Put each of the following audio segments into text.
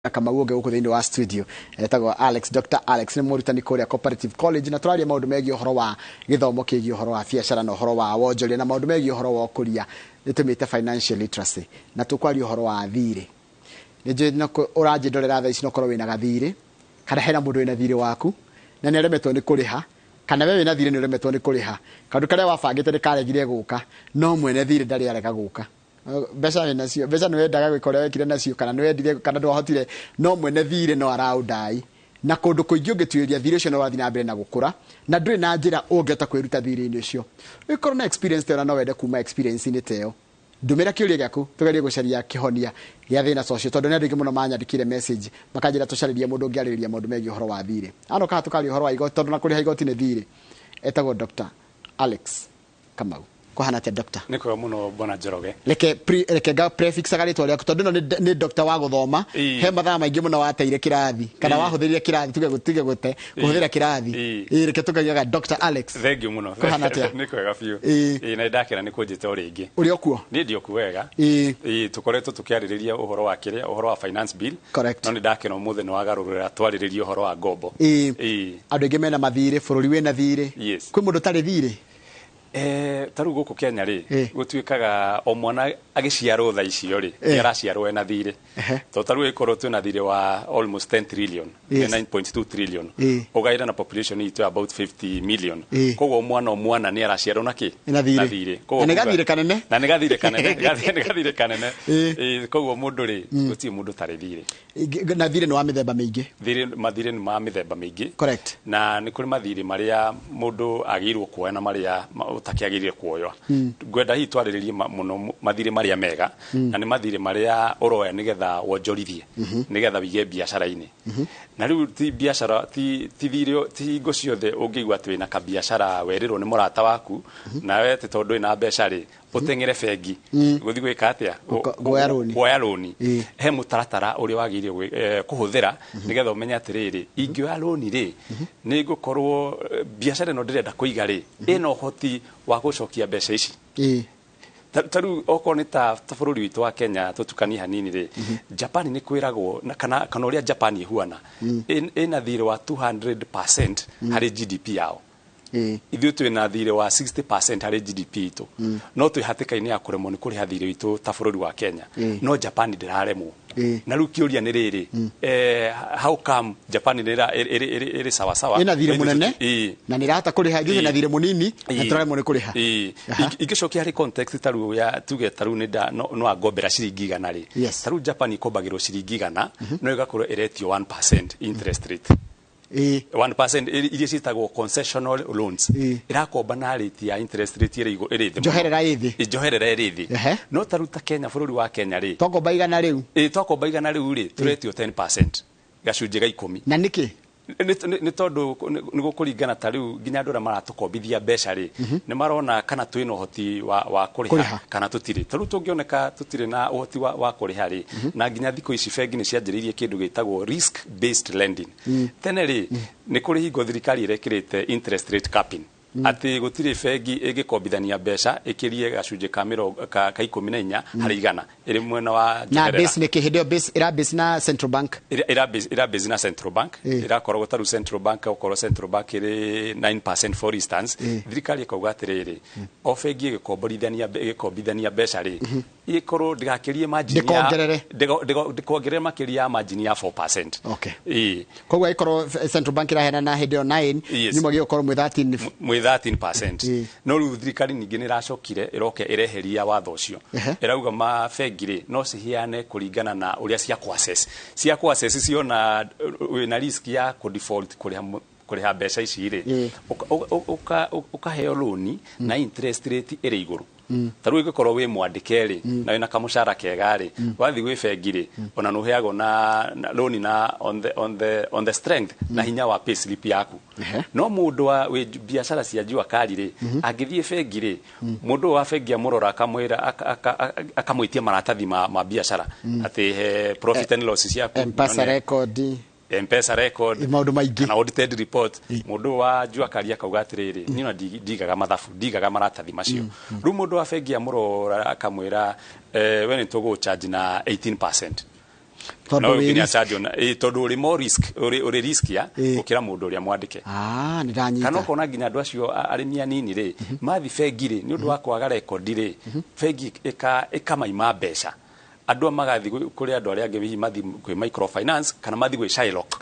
kama uoge huko thiini wa studio etagwo Alex Dr. Alex ni murutani kuria Cooperative College na twaria maundu megi uhoro wa githomo kigi uhoro wa biashara na uhoro wa wonjoria na maundu megi uhoro wa kuria nitumite financial literacy na tukwari uhoro wa thiri nije nako uraje ndorera tha ici nokorwo wina gathiri kana hena mundu wina thiri waku na ni aremetwo ni kuriha kana wewe na thiri ni aremetwo ni kuriha kandu karia wabangite ni karegire guka no mwene thiri ndari areka guka besa nacio besa no wendaga gwikora wekire nacio kana no wendire kana ndwahotire no mwene thire no araudai na kundu kuingi ungituiria thire cio no wathi na mbere na gukura na nduri na njira ungeta kwiruta thire-ini cio wikorwo na experience tena no wende kuma experience ni teo ndumira kiuria giaku tugerie gucaria kihonia gia thina socio tondu ni andu ingi muno manyandikire message makanjira tucaririe mundu ngiaririria maundu megi uhoro wa thire ano ka tukari uhoro wa igoti tondu na kuri ha igoti ni thire etagwo Dr. Alex Kamau kohana te doctor niko muno bona Njoroge leke ga prefix agaritwa ria tondu no ni doctor wa guthoma he mathaa maingi muno wateire kirathi kana wahuthiria kirathi tuge gute kuhuthira kirathi leke tukagiaga Dr. Alex thank you muno kohana te niko wega biu na ndakira ni kunjite uringi uri okuo ni ndio kuwega tukoretwo tukiaririria uhoro wa kiria uhoro wa finance bill no ni ndakira umuthe no wagarurira twaririria uhoro wa ngombo andu ingi mena mathire bururi wena thire kwi mundu tari thire taru guku Kenya ri gutuikaga o mwana agiciarwo tha icio ri araciarwo ena thire to taru ikorwo tu na thire wa almost 10 trillion 9.2 trillion ugaira na population itu about 50 million kogo mwana ni araciarwo na ki na thire na negathire kanene kogo mundu ri guti mundu tari thire na thire no wa mithemba mingi mathire ni ma mithemba mingi correct na ni kuri mathire maria mundu agirwo kuoya na maria utakiagirire kuoywa gwenda hi twariririe muno mathire maria mega na ni mathire maria uroya nigetha wonjorithie nigetha wige biashara-ini na riu ti biashara ti thire ti ngo ciothe ungigwa ati wina ka biashara werirwo ni murata waku na we ti tondu ina mbeca ri utengere bengi guthi gwika atia guoya roni he mutaratara uri wagire kuhuthira nigetha umenye atiriri ingioya roni ri ni ngukorwo biashara no ndirenda kuiga ri ino hoti wa gucokia mbeca ici taru oko ni ta bururi witu wa Kenya tutukani hanini ri Japan ni kwiragwo kana uria Japan ihuana ina thire wa 200% hari GDP yao ithu twina thire wa 60% hari GDP itu no twihatikaini ya kuremwo ni kuri hathire witu ta bururi wa Kenya no Japan ndiraremwo na riu kiuria ni riri how come Japan iri sawa sawa ina thire munene na nirahota kuriha ithu na thire munini na turaremwo ni kuriha igicokia hari context taru ya tuge taru ni no agombera ciringi 100 ri taru Japan ikombagirwo ciringi 100 no igakorwo iretio 1% interest rate 1% iria citagwo concessional loans irakomba na rate ya interest rate iri thĩ njoherera iri thĩ no taruta Kenya bururi wa Kenya ri tokomba igana riu ri turetio 10% gacunjĩ ga 10 na niki ni tondu ni gukuringana ta riu nginya andu maratukombithia mbeca ri ni marona kana twina uhoti wa kuriha kana tutiri taru tungioneka tutiri na uhoti wa kuriha ri na nginya thiko ici bengi ni cianjiririe kindu gitagwo risk based lending tene ri ni kuri hingo thirikari irekirite interest rate capping ati gutire bengi igikombithania mbeca ikirie gacunjĩ ka 14 hari igana iri mwena wa na base ni kihidio base ira base na central bank ira base na central bank ira korwo taru central bank okoro central bank iri 9% for instance thirikari ikauga atiriri o bengi igikombithania mbeca ri ikorwo ndigakirie margin ya ndikongerere makiria margin ya 4%. Okay. Kogwa ikorwo central bank irahena na hidio 9 nyuma gikorwo mwe 13%. No riu thirikari ningi ni racokire iroke ireheria watho ucio irauga mabengi ri no cihiane kuringana na uria cia access ciona wina risk ya ku default kuriha mbeca ici ri ukaheo loan na interest rate iri iguru taru igikorwo wi mwandike ri na wina kamushara kega ri wathi gwi bengi ri ona no heago na loan na on the strength na hinya wa pay slip yaku no mundu wa biashara cia jua kari ri agithie bengi ri mundu wa bengi amurora akamwira akamwitia maratathi ma biashara ati profit and loss ciaku M-Pesa record maundu maingi na audited report mundu wa jua karia kauga atiriri nina ndigaga mathabu ndigaga maratathi macio ru mundu wa bengi amurora akamwira we ni tugu charge na 18% no nginya charge na tondu uri more risk uri riskia ukira mundu uria mwandike ni ndanyita kana kona nginya andu acio arimi anini ri mathi bengi ri ni undu wa kwaga record ri bengi ikamaima mbeca andu magathi kuri andu aria angi hihi mathi kwi microfinance kana mathi gwi Shylock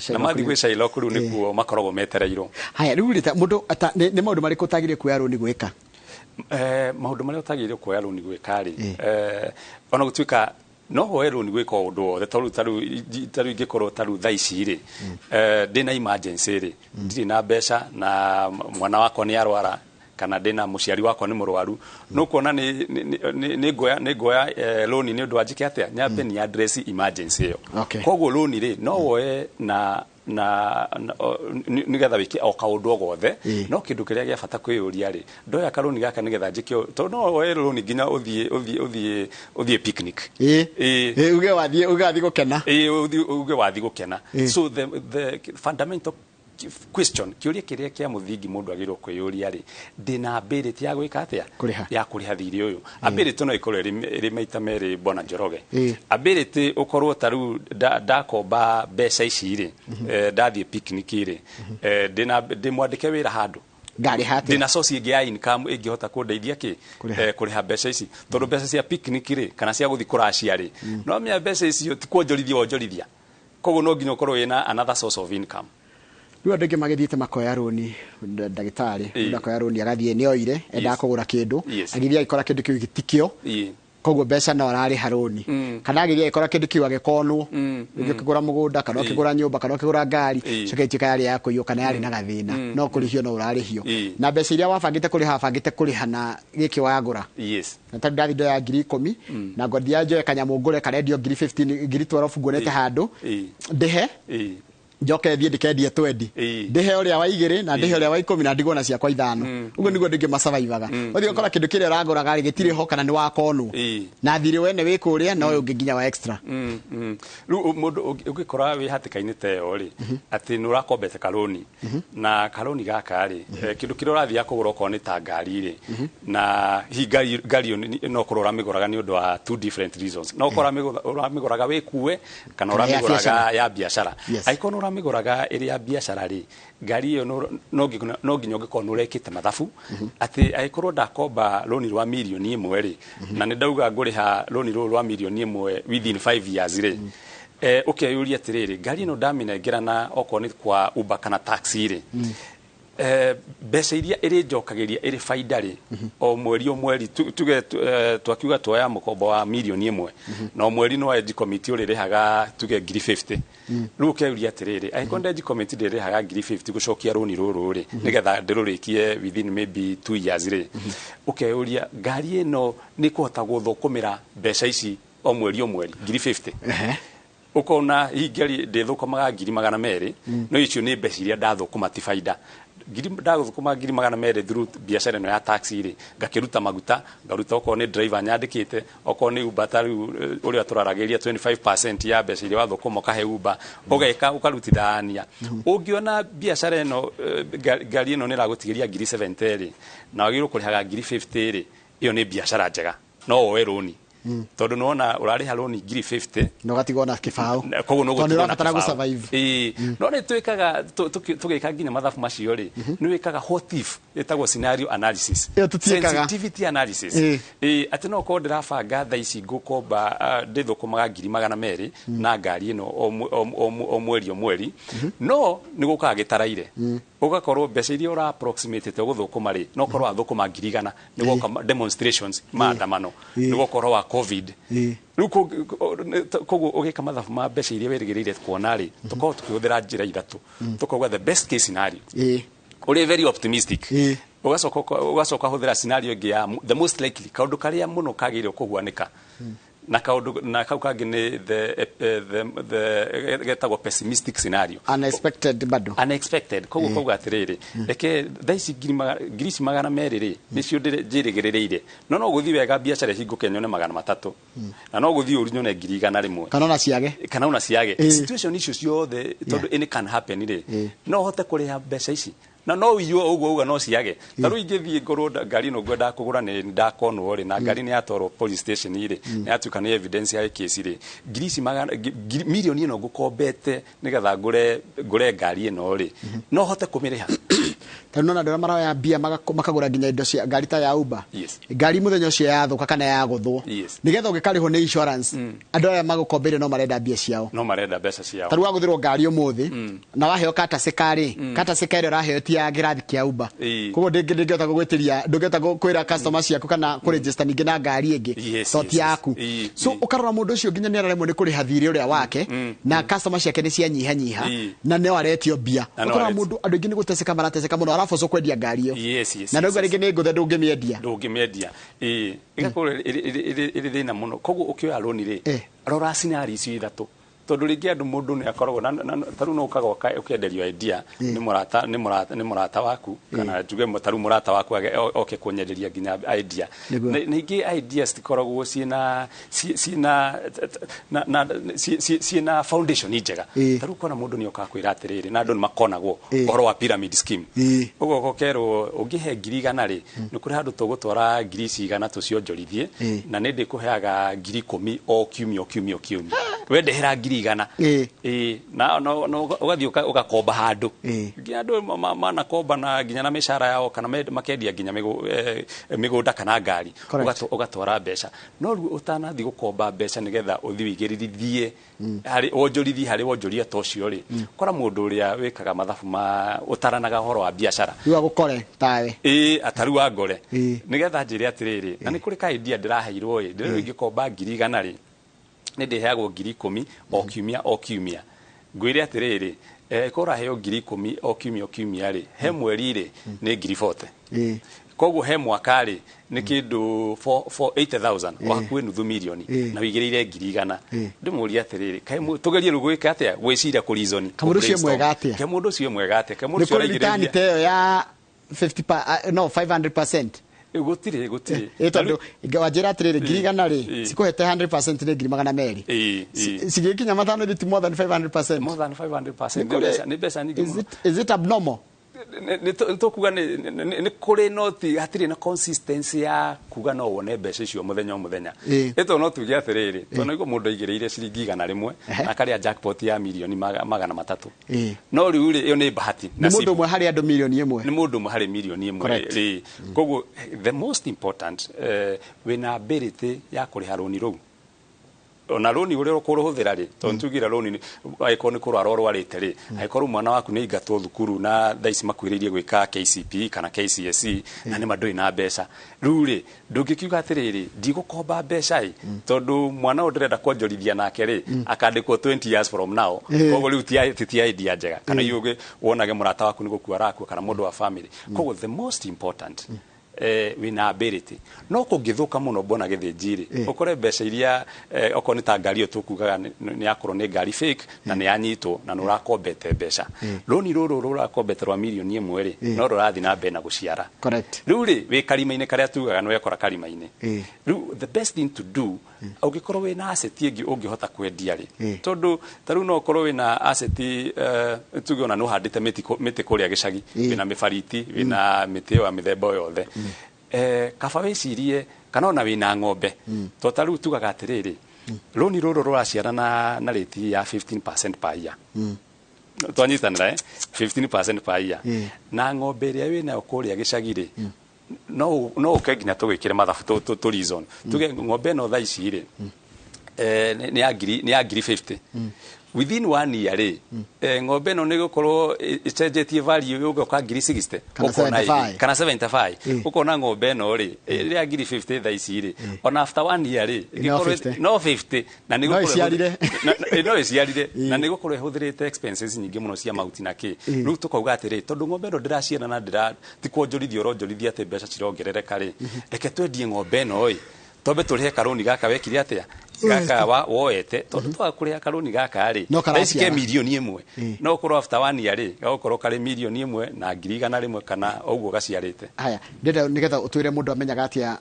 na mathi gwi Shylock ru nikuo makoragwo metereirwo haya riu rita mundu ni maundu mariko tagire kuya runi gwika maundu maria utagire kuya runi gwika ri ona gutuika no hoe runi gwika undu wothe taru ingikorwo taru thaa ici ri ndina emergency ri ndiri na mbeca na mwana wakwa ni arwara kana ndina muciari wakwa ni murwaru no kuona ni goya loan ni undu wajike atia nyambe ni address emergency yo koguo loan ri no woe na nigetha wiki o kaundu gothe no kindu kiria gia bata kwiyuria ri ndoya karoni gaka nigetha njike to no woe loan nginya uthie picnic ugathi gukena wathi gukena so the fundamental question kiuria kiria kia muthingi mundu agirwo kwiyuria ri ndina ability ya gwika atia ya kuriha thiri uyu ability no ikorwo iri maita meri bona Njoroge ability ukorwo taru ndakomba mbeca ici ri ndathie picnic ri ndimwandike wira handu ngari hati ndina source ingi ya income ingihota kundeithia ki kuriha mbeca ici tondu mbeca cia picnic ri kana cia guthi kuracia ri no mia mbeca ici ti kuonjorithia koguo no nginya ukorwo ina another source of income riu andu ingi magithiite makoya roni ndagitari ndakoya roni agathie ni oire enda kugura kindu agithia ikora kindu kiu gitikio koguo mbeca no arari haroni kana agithia ikora kindu kiu agikonwo ngikugura mugunda kana ukigura nyumba kana ukigura ngari coke itika yari yako iyo kana yari na gathina no kurihio no urarihio na mbeca iria wabangite kuriha na giki wagura na tandu ndathi ndo ya 10,000 na ngothia njoe kanyamu ngure karendio 15 12 nguonete handu ndihe njoke thie ndikendie 20 ndihe uria wa 2 na ndihe uria wa 10 na ndigona ciakwa 5 uguo niguo ndingi masavaivaga uthio ukora kindu kiria uragura gitire ho kana ni wakonwo na thiri wene wikuria no ungi nginya wa extra riu mundu ungikora wi hatikaini teo ri ati ni urakombete karoni na karoni gaka ri kindu kiria urathia kugura ko ni ta ngari ri na hi ngari no kurora miguraga ni undu wa two different reasons no ukora uramiguraga wikuwe kana uramiguraga ya biashara aikono uramiguraga iri ya biashara ri ngari iyo no nginya ungikona urekite mathabu ati aikorwo ndakomba loan rwa milioni 1 ri na ni ndauga nguriha loan rwa milioni 1 within 5 years ri ukeyuria atiriri ngari ino ndaminengera na okoni kwa Uber kana taxi ri mbeca iria iri njokagiria iri faida ri o mweri tuge twakiuga tuoya mukombo wa milioni 1 na mweri no edge committee uririhaga tuge 50 riu ukeuria atiriri aikonde edge committee ndirihaga 50 gucokia runi ruru ri nigetha ndirurikie within maybe 2 years ri ukeuria ngari ino ni kuhota guthukumira mbeca ici o mweri 50 ukona hii ngari ndithukumaga 200 no icio ni mbeca iria ndathukuma ti faida ndathukuma 200 through biashara no ya taxi ri ngakiruta maguta ngaruta oko ni driver nyandikite oko ni Uber taru uri aturaragiria 25% ya mbeca iria wathukuma kahe Uber ugeka ukarutithania ungiona biashara ino ngari ino ni ragutigiria 70 ri na wagiru kurihaga 50 ri iyo ni biashara njega no we roni tondu nona urari haloni 50 no gatigona kibao koguo no gutira gu survive no ni twikaga tugika nginya mathabu macio ri ni wikaga what if etagwo scenario analysis sensitivity analysis ati no ko ndirabanga tha ici ngukomba ndithukumaga 200 na ngari ino o mweri no ni gukaga gitaraire ugakorwo mbeca iria ura approximate te guthukuma ri no korwo athukuma 100 ni guka demonstrations maandamano ni gukorwo wa covid ruko koguo ugika mathabu ma mbeca iria werigirire kuona ri tukorwo tukihuthira njira ithatu tukorwo the best case scenario uri very optimistic ugacoka huthira scenario ingi ya the most likely kaundu karia muno kagire kuhuanika na kaundu na kau kangi ni the getagwo pessimistic scenario unexpected koguo atiriri reke thaici ngirisi magana meriri nicio njirigirireire no guthi wega biashara hinguke nyone 300 na no guthi uri nyone 100 kana una ciage situation icio ciothe tondu any can happen ri no hote kuriha mbeca ici na no iyo ugo no ciage taru ingithie ngoro ngari no ngwenda kugura ni ndakonwo ri na ngari ni atoro police station iri ni atuka ni evidence ya case iri ngirisi milioni ino ngukombete nigetha ngure ngari ino ri no hote kumiriha taru na ndora mara ya bia makagura nginya indo cia ngari ta ya Uber ngari muthenya ucio yathuka kana ya guthwo nigetha ungikariho ni insurance andu aya magukombere no marenda bia ciao no marenda mbeca ciao taru waguthirwo ngari umuthi na waheo kata sekari kata sekari raheo ti ya ngirathi kia Uber koguo ndingihota gugwitiria ndungihota kwira customer ciaku kana kuregister ningi na ngari ingi so ti yaku so ukarora mundu ucio nginya ni araremwo ni kuriha thiri uria wake na customer ciake ni cia nyiha na ne waretio bia ukarora mundu andu ingi ni guteseka marateseka muno arafu so kwendia ngari iyo na ndugu ringi ni nguthe ndungimiendia igakoro iri thina muno koguo ukioya loan ri rora scenarios ithatu tondu ringi andu mundu ni akoragwo taru no ukaga ukienderio idea ni murata waku kana juge taru murata waku oke kunyenderia ginya idea ningi ideas tikoragwo ciina foundation njega taru kona mundu ni okakwira atiriri na andu ni makonagwo horo wa pyramid scheme ugo gokerwo ungihe 100 ri ni kuri handu tugutwara 100 tucionjorithie na ni ndikuheaga 10,000 o kiumio wendehera igana na ugathi ugakomba handu nginya andu manakomba na nginya na mishara yao kana makendia nginya migunda kana ngari ugatwara mbeca no ru utanathi gukomba mbeca nigetha uthi wigirithie hari wonjorithie hari wonjoria tocio ri kora mundu uria wikaga mathabu ma utaranaga horo wa biashara yu agukore tawe ataru wa ngore nigetha njire atiriri na ni kuri ka idea ndiraheirwo ndiro ingikomba 100 ri ni ndiheagwo 10,000 o kiumia ngwire atiriri kora heo 10,000 o kiumia ri he mweri ri ni 40,000 koguo he mwaka ri ni kindu 80,000 wakuwe nuthu milioni na wigirire 100 ndimuria atiriri kai tugerie rugwika atia gwiciria ku reason kamundu cio mwega atia kamundu cio mwega atia kamundu cio raigire teo ya 500% gutire tondu ngawajira atiriri 100 ri sikuhete 100% ni 200 sigikinya mathano ni more than 500% more than 500% ni besa nyingi is it abnormal to kuga ni kuri noti hatiri na consistency ya kuga no wone mbeca icio muthenya eto no tugia atiriri to no mundu igireire ciringi 100 na karia jackpot ya milioni 300 no riu ri iyo ni bahati na mundu mwe hari andu milioni 1 ni mundu mwe hari milioni 1 ri koguo the most important wina ability ya kuriha loan ru ona roni uri kuruhuthira ri tontugira roni aiko ni kurwara orwarite ri aiko mwana waku ni ingatwo thukuru na thaisi makwiririe gwika KCPE kana KCSE na ni mandui na mbeca ruri ndungikiuga atiriri ndigukomba mbeca tondu mwana undirenda kwonjorithia nake ri akandikwo 20 years from now koguo riu ti idea njega kana yuge wonage murata waku ni gukua rakwa kana mundu wa family koguo the most important wina ability no kungithuka muno bona githinjiri ukore mbeca iria okoni ta ngari yo tukugaga ni akorwo ni ngari fake na ni anyitwo na nurakombete mbeca roni ruru rurakombeterwa milioni 1 ri no rurathi na mbe na guciara correct ruri wi karimaine karia tugaga no yakora karimaine ru the best thing to do ugikorwo wina asset ingi ungihota kwendia ri tondu taru no korwo wina asset tuge ona no handite miti kuria gicagi wina mifariti wina miti wa mithemba yothe kaba wicirie kana ona wina ng'ombe to taru tugaga atiriri roni ruru ruraciara na rate ya 15% per year twanyitanira 15% per year na ng'ombe ria wina kuria gicagire no ukenginya tugikire mathabu to reason tuge ng'ombe no tha ici ri ni agri 50 within 1 year ri ng'ombe no ni gukorwo icenjetie value yugo ka ngiri 60 kana 75 ukona ng'ombe no ri ri ngiri 50 tha ici ri on after 1 year ri no 50 na ni gukorwo na ni gukorwo huthirite expenses nyingi muno cia mauti na ki riu tukauga atiri tondu ng'ombe no ndiraciana na tikwonjorithia uronjorithia ati mbeca cirongerereka ri reke twendie ng'ombe no tobe turihe karoni gaka wekire atia gaka woete tondu twakuria karoni gaka ri isike milioni 1 no kurwo after 1 year ri gakorwo kare milioni 1 na ngiri 100 kana oguo gaciarite haya ndenda nigetha utwire mundu amenyaga atia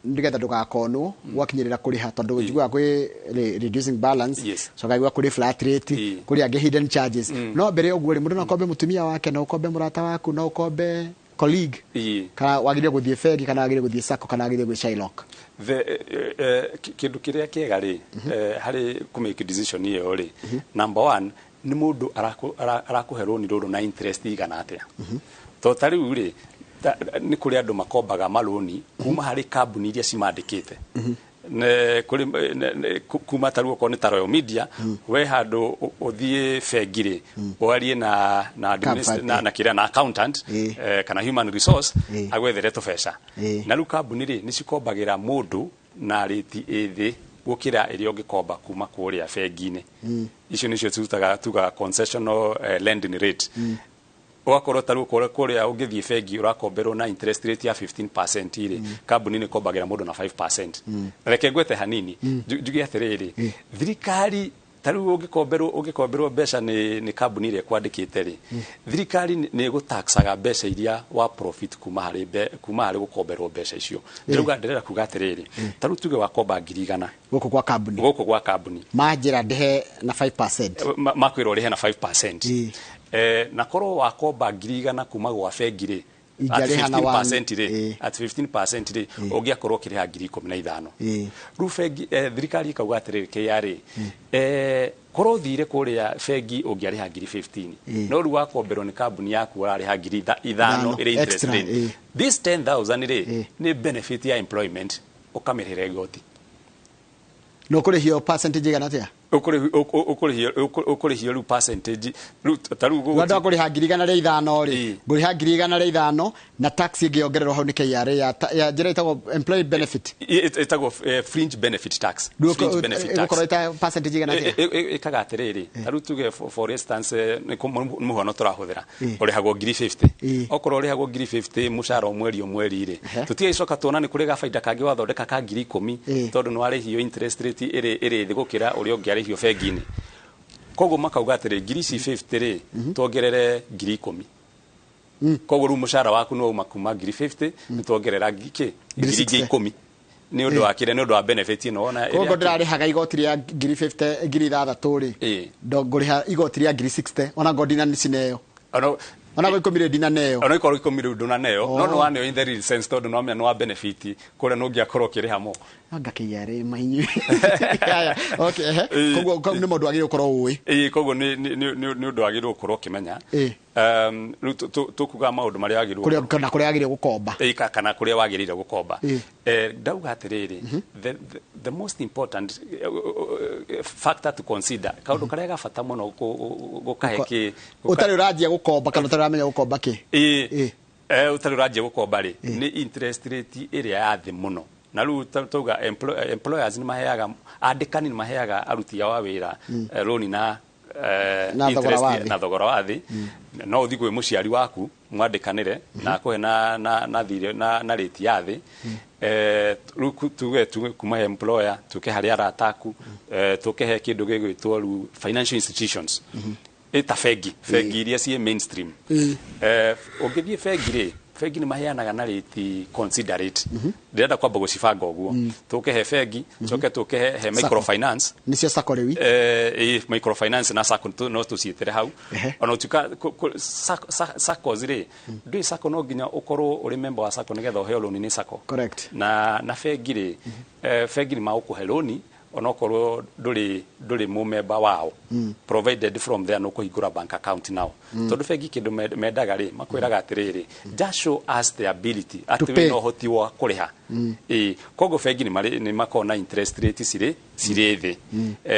ndigetha ndugakonwo gwakinyirira kuriha tondu njiguaga kwi reducing balance so kaigua kuri flat rate kuri age hidden charges no mbere uguo ri mundu no kombe mutumia wake no kombe murata waku no kombe colleague kana wagire guthie fegi kana wagire guthie sako kana wagire gwi Shylock kindu kiria kiega ri hari ku make decision iyo ri number 1 ni mundu arakuhe roni ruru na interest igana atia to tari uri ni kuri andu makombaga maloni kuma hari kambuni iria cimandikite ne kuri kuma taruo ko ni Royal Media we handu uthie fengire warie na kira na accountant kana human resource agwethere to pesa na ru kambuni ri ni cikombagira mundu na riti ithi gukira iria ungikomba kuma kuria fengine icio nicio tuga concessional lending rate wakoro taru kuria ungithie fengi urakomberwo na interest rate ya 15% ire kambuni ni kombagira mundu na 5% reke gwete hanini njugi atiriri thirikari taru ungikomberwo mbeca ni kambuni ire kwandikite ri thirikari ni gutaxaga mbeca iria wa profit kuma hari gukomberwo mbeca icio ndiruga ndirera kuga atiriri taru tuge wakomba 100 guku gwa kambuni majira ndehe na 5% makwira urihe na 5% na koro wakomba 100 kuma gwa fengire at 15% ri at 15% ri ungiakorwo kiriha 15,000 ru fengi thirikari kauga atiriri KRA koro thire kuria fengi ungiariha 15,000 no ru wakomberwo ni kambuni yaku urariha 5,000 iri interest rate this 10,000 ri ni benefit ya employment ukamirira igoti no kuri hiyo percentage igana atia ukuri hiyo percentage tarugo wanda kuri hangirigana ri 5 ri nguri hangirigana ri 5 na tax ingiongererwo hau ni KRA ya njira itago employee benefit itago fringe benefit tax ukoro ita percentage igana atia ikaga atiriri taru tuge for instance ni muhono turahuthira uri hago 50 okoro uri hago 50 mushara mweri ri tutige icoka tuona ni kuri ga faida kangi wathondeka ka 10,000 tondu no ari hiyo interest rate iri thigukira uri ongi hiyo fengine kogo makauga atire 50 ri tuongerere 10,000 kogo ru mushara waku no makuma 50 nituongerera gike 10,000 ni undu wakire ni undu wa benefit no ona kogo ndirari haga igoti ria 50,000 ri ndonguriha igoti ria 60 ona godina nicineyo ona goikomire dina neyo ona ikomire duna neyo no wane in the real sense to no no benefit kore no ngiakorwo kiri hamo anga kiyare mahinyu okay kogo ni mundu agire ukorwo ui kogo ni undu agire ukorwo kimenya tukuga maundu maria agire kuria agire gukomba kana kuria wagirire gukomba ndauga atiriri the most important factor to consider kaundu karia gafata muno gukaheki utari urajia gukomba kana utari uramenya gukomba ki utari urajia gukomba ri ni interest rate iria ya thi muno na ru tuga employers ni maheaga andikani ni maheaga aruti wa wira loan na interest na thogora wa thi no uthi gwe muciari waku mwandikanire na kuhe na thire na rate ya thi tuge kuma employer tuke hari arataku tuke kindu gigwitwo ru financial institutions eta fegi iria cie mainstream ungithie fegi ni maheanaga na rate considerate ndirenda kwamba gucibanga uguo tuke fegi tuke he microfinance nicio sako rewi microfinance na sako no tuciitire hau ona tuka sako zire ndui sako no ginya ukorwo uri member wa sako nigetha uheo loan ni sako correct na fegi fegi ni maukuhe loan onokorwo nduri mu member wao provided from there no kuhingura bank account now tondu fegi kindu mendaga ri makwiraga atiriri just show us the ability ati we no hoti wa kuriha kogo fegi ni makona interest rate sire thi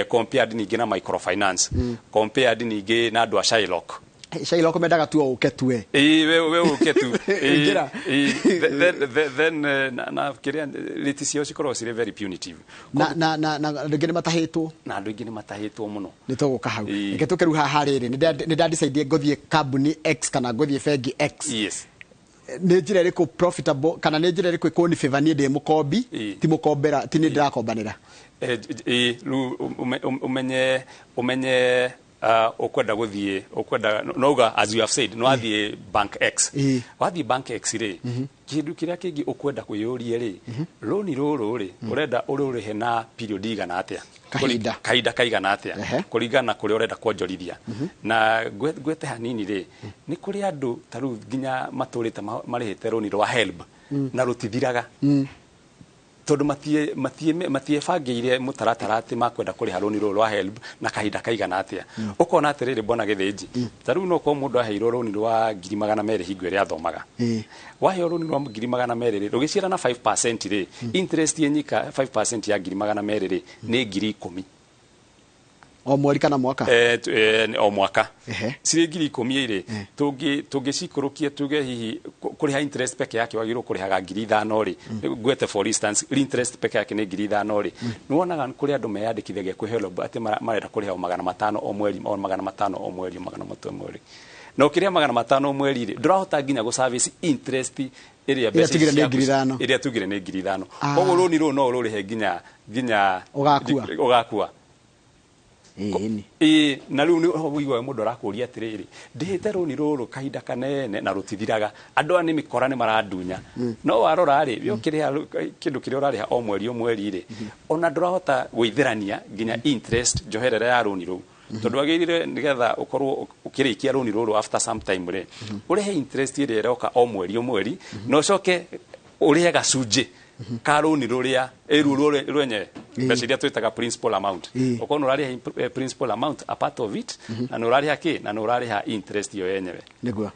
compared ningi na microfinance compared ningi na andu a Shylock mendaga tu uketue we uketu then na kiria rate cio cikorwo cire very punitive na ngene matahitwo na andu ingine matahitwo muno nituguka hau ngetuke ru haha riri ni decide ngothie company X kana ngothie fegi X yes ni njira iriku profitable kana ni njira iriku ikoni favor ni ndi mukombi ti mukombera ti ni ndirakombanira umenye ukwenda guthie ukwenda nouga as you have said no athie bank X wathie bank X ri kindu kiria kingi ukwenda kwiyuria ri roni ruru ri urenda ururihe na period igana atia kahinda kaigana atia kuringana kuri urenda kwonjorithia na gwete hanini ri ni kuri andu taru nginya maturite marihite roni rwa HELB na rutithiraga tondu matie bangeire mutaratara ati makwenda kuri haroni ruru rwa HELB na kahinda kaigana atia ukona atiriri bona githinji taru no ko mundu aheirwo roni rwa 200,000 hingo iria athomaga waheo roni rwa 200,000 rugicira na 5% ri interest yenyika 5% ya 200,000 ri ni 10,000 o mweri kana mwaka o mwaka ciringi 10,000 ri tungicikurukia tuge hihi kuriha interest peke yake wagirwo kurihaga 5,000 ri gwete for instance interest peke yake ni 5,000 ri nuonaga kuri andu meyandikithagia kwi HELB ati marenda kuriha 500 o mweri o 500 o mweri 500 o mweri no kiria 500 o mweri ri ndurahota nginya go service interest iria tugire ni 5,000 iria tugire ni 5,000 koguo roni ru no rurihe nginya ugakua na riu ni wigwa mundu arakuria atiriri ndihite roni ruru kahinda kanene na rutithiraga andu ani mikora ni maradunya no warora ri yokiriha kindu kiria urariha o mweri ri ona ndurahota gwithirania nginya interest njoherere ya roni ru tondu agirire nigetha ukorwo ukirikia roni ruru after some time ri urihe interest iria iroka o mweri no coke urihe gacunji karoni ruria rwenye mbeca iria twitaga principal amount ukorwo nurariha principal amount a part of it na nurariha ki na nurariha interest yo yenyewe niguo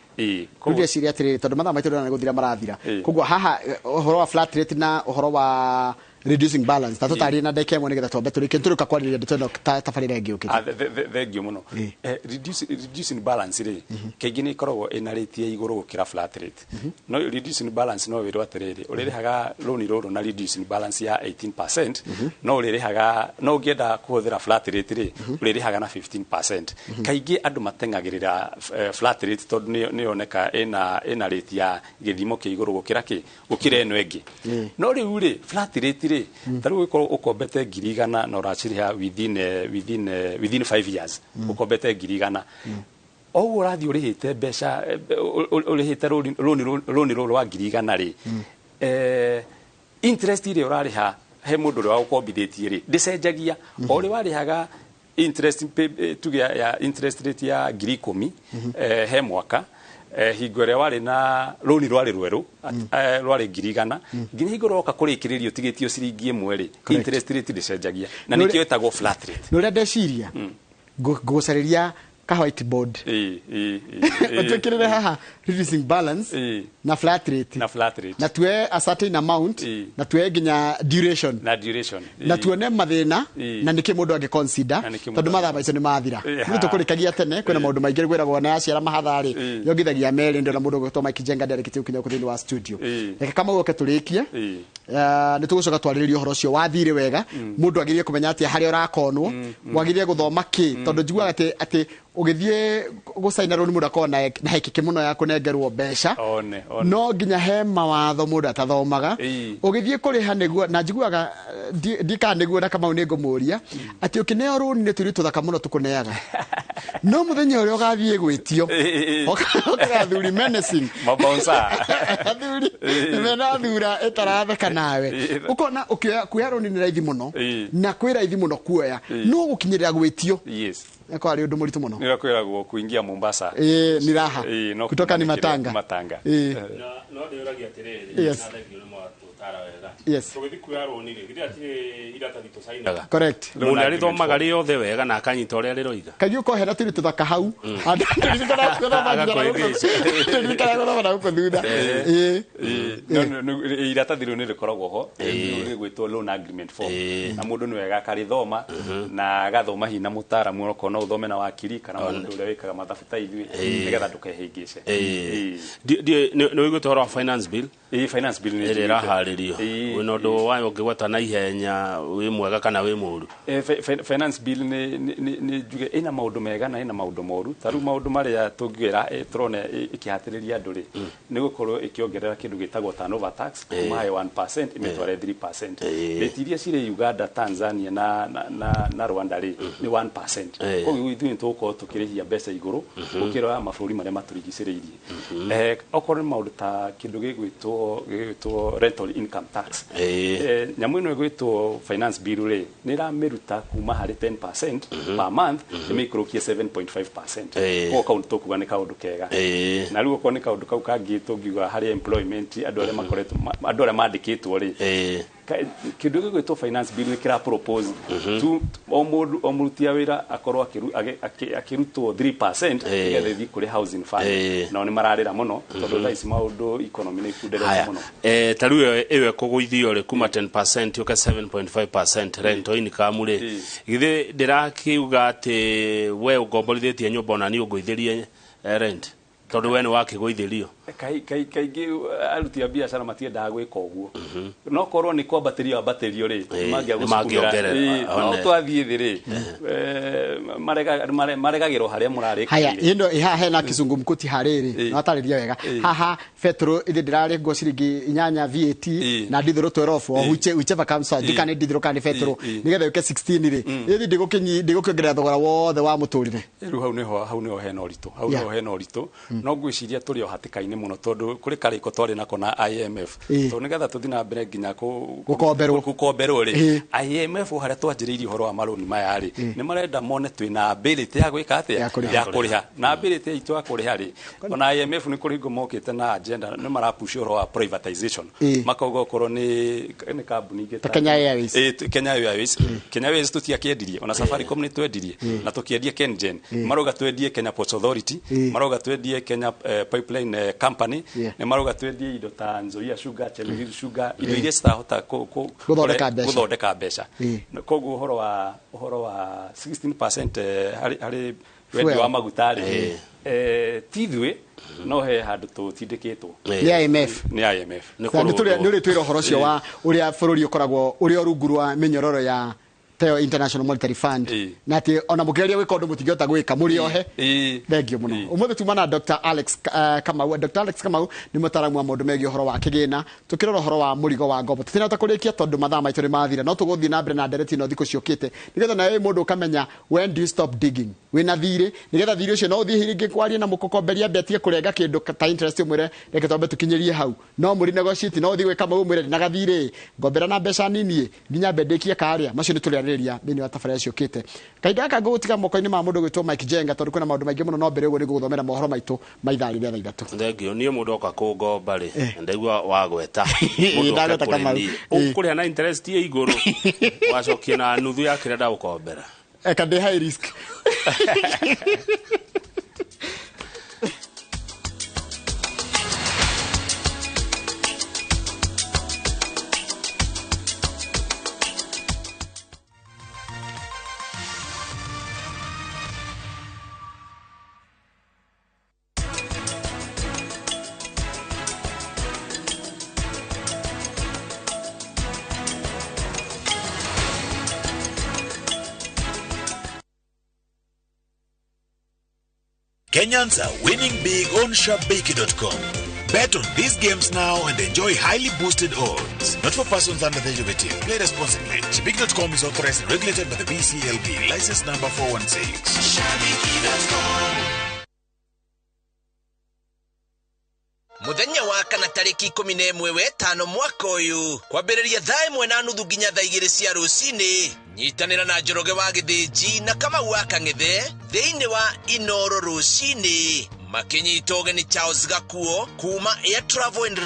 kudia ciria atiri tondu mathaa maitu na guthira marathira koguo haha uhoro wa flat rate na uhoro wa reducing balance tatu tari na ndeke mo nigetha twambe turi kintu ruka kwariria nditono tabarira ingi ukite thank you muno reducing balance ri kaingi ni ikoragwo ina rate ya iguru gukira flat rate no reducing balance no wirwo atiriri uririhaga roni ruru na reducing balance ya 18% no uririhaga no ngienda kuhuthira flat rate ri uririhaga na 15% kaingi andu matengagirira flat rate tondu ni oneka ina rate ya githimo ki iguru gukira eno engi no riu ri flat rate taru ko ukombete 100,000 na urachiriha within 5 years ukombete 100,000 o urathi urihite mbeca urihite roni ruru wa 100,000 ri interest ile urariha he mundu uri wa ukombithitie ri ndicenjagia o ri warihaga interest tugia ya interest rate ya 10,000 he mwaka hingo ria wari na roni rwari rweru rwari 100,000 nginya hingo roka kurikiririo tigitio ciringi imwe ri interest rate ndicenjagia na nikio etagwo flat rate no ndeciria gucariria ka whiteboard tukirire haha reducing balance na flat rate na tue a certain amount na tue nginya duration na tuone mathina na niki mundu ange consider tondu mathaa maicio ni mathira ni tukurikagia tene kwina maundu maingi gwiragwo na aciara mahathari yongithagia meri ndo na mundu gutoma Kijenga ndereketie ukinya kuthini wa studio reke kama uke turikie ni tugucoka twariririo horo cio wathire wega mundu agirie kumenya ati hari urakonwo wagirie guthoma ki tondu njigua ati ugithie gusaina roni mundu akona na hekike muno ya kunengerwo mbeca no nginya he mawatho mundu atathomaga ugithie kuriha niguo na njiguaga ndika niguo na kama ni ngumuria ati ukineo roni ni turi tuthaka muno tukuneaga no muthenya uria ugathie gwitio ukathuri menacing mabonsa athuri mena thura etaratheka nawe ukona kuya roni ni raithi muno na kwira raithi muno kuoya no gukinyirira gwitio yako ari undu muritu muno nira kwiragwo kuingia Mombasa ni raha kutoka ni matanga no ndiragia atiriri na thengio ni mwatu tara wega tugithi kuya roni ri giria atiri iratathi tusainaga correct mundu ari thomaga ri othe wega na akanyita uria riroiga kagiu ko hera tiri tuthaka hau andu ndikana gona ko thutha iratathi ru ni rikoragwo ho ni gwitwo loan agreement form na mundu ni wega karithoma na agathoma hina mutaramu uko no uthome na wakiri kana mundu uria wikaga mathabu ta ithui nigetha ndukehingice ni wigute horo finance bill finance bill ni ira hari kwiharĩrio wĩna ũndũ wayo ũngĩgweta na ihenya wĩ mwega kana wĩ mũru. Finance bill nĩ njuge ĩna maũndũ mega na ĩna maũndũ moru. Tarĩu maũndũ marĩa tũngĩra tũrona ĩkĩhatĩrĩria andũ rĩ nĩ gũkorwo ĩkĩongerera kĩndũ gĩtagwo turnover tax kuma 1% ĩmĩtware 3%. Rĩti iria cirĩ Uganda, Tanzania na Rwanda rĩ nĩ 1%. Koguo ithuĩ tũgũkorwo tũkĩrĩhia mbeca igũrũ gũkĩra mabũrũri marĩa matũrigicĩrĩirie. Okorwo nĩ maũndũ ta kĩndũ gĩgwĩtwo rental income tax, nyamũ ĩno ĩgwĩtwo finance bill rĩ nĩ ĩramĩruta kuma harĩ 10% per month ĩmĩikũrũkie 7.5%. Koguo kau tũkuga nĩ kaũndũ kega. Na rĩu okorwo nĩ kaũndũ kau kangĩ tũngiuga harĩ employment andũ arĩa mandĩkĩtwo rĩ kĩndũ gĩgwĩtwo finance bill nĩ kĩra propose o mũruti wĩra akorwo akĩrutwo 3% nĩgetha ĩthiĩ kũrĩ housing fund. Nao nĩ mararĩra mũno tondũ thaa ici maũndũ economy nĩ ikunderete mũno. Ta rĩu ĩyo kũgũithio rĩ kuma 10% yoka 7.5% rental income rĩ githĩ ndĩrakiuga atĩ we ũgomborithĩtie nyũmba ona nĩ ũngũithĩrie rent tondũ we nĩ wakĩgũithĩrio. Kaingĩ aruti a biacara matiendaga gwĩka ũguo. No korwo nĩ kwambatĩrio rĩ mangĩagũcukũmĩra no twathiĩ thĩ rĩ maregagĩrwo harĩa mũrarĩka. Haya ĩno ĩhaha hena kizungumkuti harĩrĩ no atarĩria wega. Haha petrol ĩthĩ ndĩrarĩngwo ciringi 8 VAT na ndithũrũ 12 whichever comes out dukane ndithũrũ kana petrol nĩgetha yoke 16 rĩ ĩthĩ ndigũkĩongerera thogora wothe wa mũtũrĩre. Rĩu hau nĩho hena ũritũ. No ngwĩciria tũrĩ o hatĩka-inĩ mũno tondũ kũrĩ karĩko twarĩ nako na IMF tondũ nĩgetha tũthiĩ na mbere nginya gũkomberwo rĩ IMF harĩa twanjĩrĩirie ũhoro wa marũni maya rĩ nĩ marenda mone twĩna ability ya gwĩka atĩa ya kũrĩha na ability itũ ya kũrĩha rĩ ona IMF nĩ kũrĩ ngo mokĩte na agenda nĩ marapush ũhoro wa privatization makauga okorwo nĩ kambuni ingĩ ta Kenya Airways tũtiakĩendirie ona Safaricom nĩ twendirie na tũkĩendia KenGen marauga twendie Kenya Ports Authority marauga twendie Kenya Pipeline Company nĩ marauga twendie indo ta Nzoia Sugar, Chelil Sugar indo iria citahota gũthondeka mbeca. Koguo ũhoro wa 16% harĩ wendia wa maguta rĩ tithwe no he handũ tũtindĩkĩtwo nĩ IMF nĩ ũrĩ twĩra ũhoro ũcio wa ũrĩa bũrũri ũkoragwo ũrĩ rungu rwa mĩnyororo ya Teo International Monetary Fund na ati ona mugeria gwika undu mutingihota gwika muri ohe thengio muno umuthi tumana Dr. Alex Kamau. Dr. Alex Kamau ni mutaramu wa maundu megi uhoro wa kigina tukirora uhoro wa murigo wa ngombo tutinahota kurikia tondu mathaa maitu ni mathira no tuguthii na mbere na ndereti no thiko ciokite nigetha nawe mundu ukamenya when do you stop digging wina thiri nigetha thiri ucio no uthii hiringi kwaria na mukokomberia betie kurenga kindu ta interest umwire reke twambe tukinyerie hau no muri negotiate no uthii gwika mau mwire na gathiri ngombera na mbeca nini nginya bendekie karia macio ni tuli thini wa tafara ciokite kaida ka gutiga moko-ini ma mundu gwitwo Mike Jenga tondu kwina maundu maingi muno no mbere uguo ni guthomera mohoro maitu maithari thaa ithatu thengio nie mundu oka kungomba ri ndaigua wagweta mundu kuri na interest ye iguru wacokia na nuthu ya kirenda gukombera eka de high risk Kenyans are winning big on SharpBakey.com. Bet on these games now and enjoy highly boosted odds. Not for persons under the age of 18. Play responsibly. SharpBakey.com is authorized and regulated by the BCLB. License number 416. SharpBakey.com. Muthenya wa kana tariki 11 mwaka uyu kwambĩrĩria thaa 1:30 nginya thaa 2 cia rũcinĩ nyitanĩra na Njoroge wa Gĩthĩnji na Kamau wa Kang'ethe thĩinĩ wa Inoro rũcinĩ makinyita ũgeni Charles Gakuo kuma Air Travel and